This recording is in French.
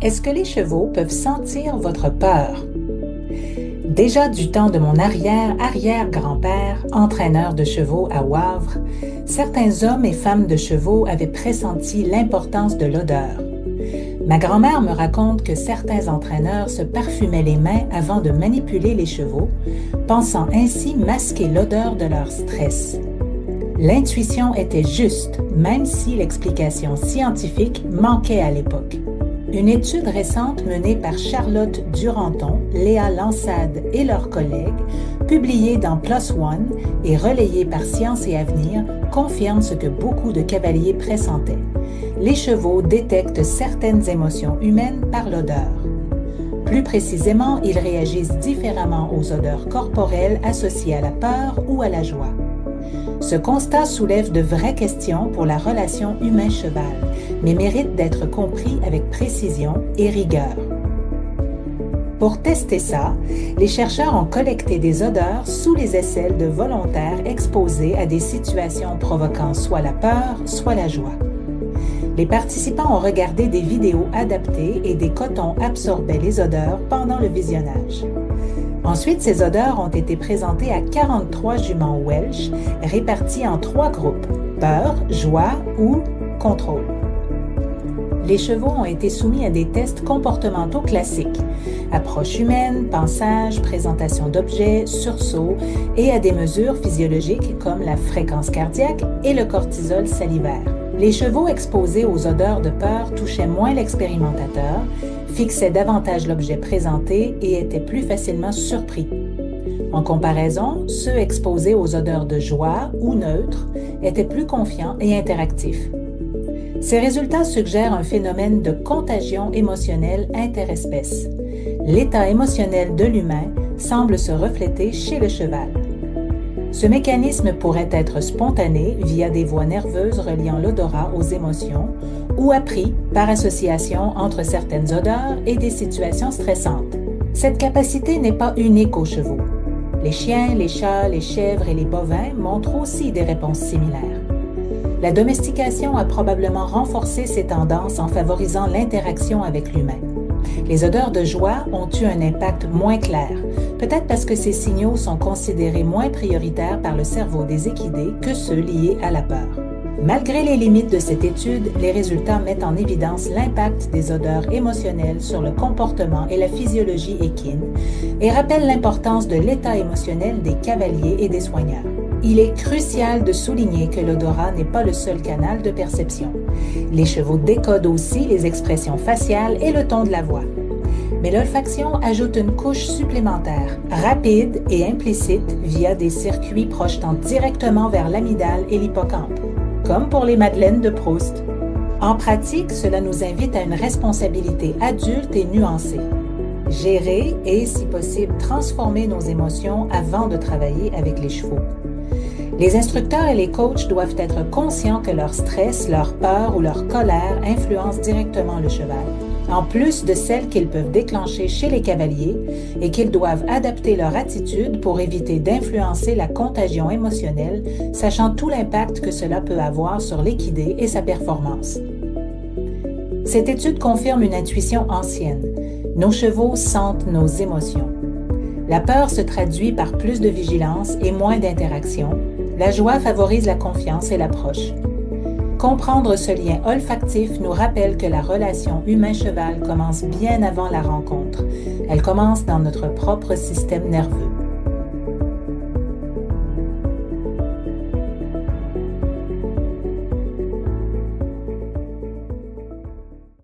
Est-ce que les chevaux peuvent sentir votre peur? Déjà du temps de mon arrière-arrière-grand-père, entraîneur de chevaux à Wavre, certains hommes et femmes de chevaux avaient pressenti l'importance de l'odeur. Ma grand-mère me raconte que certains entraîneurs se parfumaient les mains avant de manipuler les chevaux, pensant ainsi masquer l'odeur de leur stress. L'intuition était juste, même si l'explication scientifique manquait à l'époque. Une étude récente menée par Charlotte Duranton, Léa Lansade et leurs collègues, publiée dans PLOS ONE et relayée par Science et Avenir, confirme ce que beaucoup de cavaliers pressentaient. Les chevaux détectent certaines émotions humaines par l'odeur. Plus précisément, ils réagissent différemment aux odeurs corporelles associées à la peur ou à la joie. Ce constat soulève de vraies questions pour la relation humain-cheval, mais mérite d'être compris avec précision et rigueur. Pour tester ça, les chercheurs ont collecté des odeurs sous les aisselles de volontaires exposés à des situations provoquant soit la peur, soit la joie. Les participants ont regardé des vidéos adaptées et des cotons absorbaient les odeurs pendant le visionnage. Ensuite, ces odeurs ont été présentées à 43 juments Welsh répartis en 3 groupes, peur, joie ou contrôle. Les chevaux ont été soumis à des tests comportementaux classiques, approche humaine, pansage, présentation d'objets, sursaut et à des mesures physiologiques comme la fréquence cardiaque et le cortisol salivaire. Les chevaux exposés aux odeurs de peur touchaient moins l'expérimentateur, fixaient davantage l'objet présenté et étaient plus facilement surpris. En comparaison, ceux exposés aux odeurs de joie ou neutres étaient plus confiants et interactifs. Ces résultats suggèrent un phénomène de contagion émotionnelle interespèce. L'état émotionnel de l'humain semble se refléter chez le cheval. Ce mécanisme pourrait être spontané via des voies nerveuses reliant l'odorat aux émotions ou appris par association entre certaines odeurs et des situations stressantes. Cette capacité n'est pas unique aux chevaux. Les chiens, les chats, les chèvres et les bovins montrent aussi des réponses similaires. La domestication a probablement renforcé ces tendances en favorisant l'interaction avec l'humain. Les odeurs de joie ont eu un impact moins clair, peut-être parce que ces signaux sont considérés moins prioritaires par le cerveau des équidés que ceux liés à la peur. Malgré les limites de cette étude, les résultats mettent en évidence l'impact des odeurs émotionnelles sur le comportement et la physiologie équine et rappellent l'importance de l'état émotionnel des cavaliers et des soigneurs. Il est crucial de souligner que l'odorat n'est pas le seul canal de perception. Les chevaux décodent aussi les expressions faciales et le ton de la voix. Mais l'olfaction ajoute une couche supplémentaire, rapide et implicite via des circuits projetant directement vers l'amygdale et l'hippocampe, comme pour les madeleines de Proust. En pratique, cela nous invite à une responsabilité adulte et nuancée. Gérer et, si possible, transformer nos émotions avant de travailler avec les chevaux. Les instructeurs et les coachs doivent être conscients que leur stress, leur peur ou leur colère influencent directement le cheval, en plus de celles qu'ils peuvent déclencher chez les cavaliers, et qu'ils doivent adapter leur attitude pour éviter d'influencer la contagion émotionnelle, sachant tout l'impact que cela peut avoir sur l'équidé et sa performance. Cette étude confirme une intuition ancienne. Nos chevaux sentent nos émotions. La peur se traduit par plus de vigilance et moins d'interaction. La joie favorise la confiance et l'approche. Comprendre ce lien olfactif nous rappelle que la relation humain-cheval commence bien avant la rencontre. Elle commence dans notre propre système nerveux.